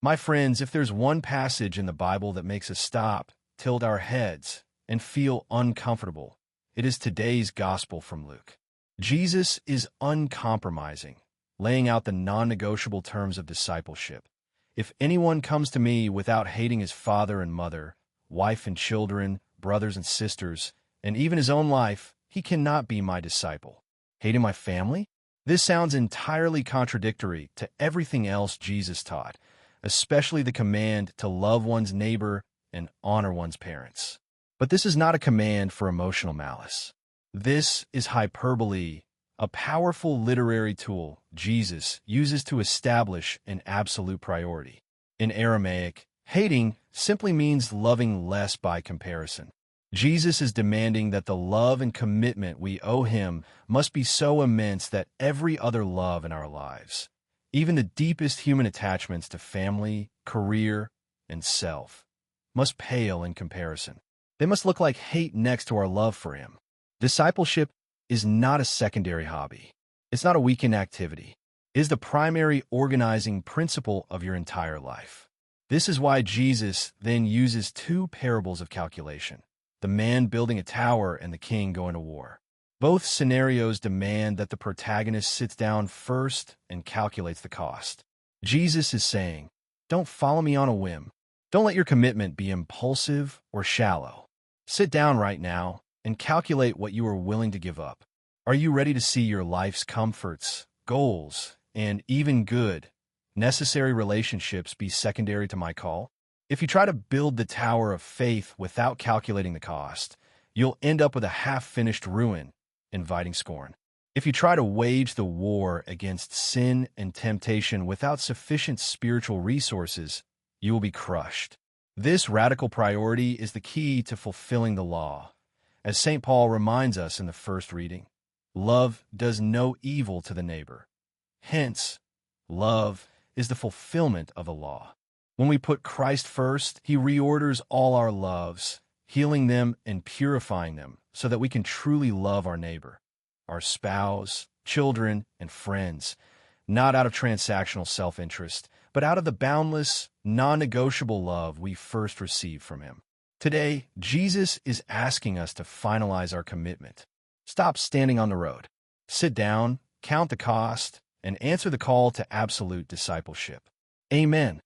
My friends, if there's one passage in the Bible that makes us stop, tilt our heads, and feel uncomfortable, it is today's gospel from Luke. Jesus is uncompromising, laying out the non-negotiable terms of discipleship. If anyone comes to me without hating his father and mother, wife and children, brothers and sisters, and even his own life, he cannot be my disciple. Hating my family? This sounds entirely contradictory to everything else Jesus taught, especially the command to love one's neighbor and honor one's parents. But this is not a command for emotional malice. This is hyperbole, a powerful literary tool Jesus uses to establish an absolute priority. In Aramaic, hating simply means loving less by comparison. Jesus is demanding that the love and commitment we owe him must be so immense that every other love in our lives, even the deepest human attachments to family, career, and self, must pale in comparison. They must look like hate next to our love for him. Discipleship is not a secondary hobby. It's not a weekend activity. It is the primary organizing principle of your entire life. This is why Jesus then uses two parables of calculation: the man building a tower and the king going to war. Both scenarios demand that the protagonist sits down first and calculates the cost. Jesus is saying, don't follow me on a whim. Don't let your commitment be impulsive or shallow. Sit down right now and calculate what you are willing to give up. Are you ready to see your life's comforts, goals, and even good, necessary relationships be secondary to my call? If you try to build the tower of faith without calculating the cost, you'll end up with a half-finished ruin, inviting scorn. If you try to wage the war against sin and temptation without sufficient spiritual resources, you will be crushed. This radical priority is the key to fulfilling the law. As St. Paul reminds us in the first reading, love does no evil to the neighbor. Hence, love is the fulfillment of the law. When we put Christ first, he reorders all our loves, healing them and purifying them so that we can truly love our neighbor, our spouse, children, and friends, not out of transactional self-interest, but out of the boundless, non-negotiable love we first received from him. Today, Jesus is asking us to finalize our commitment. Stop standing on the road. Sit down, count the cost, and answer the call to absolute discipleship. Amen.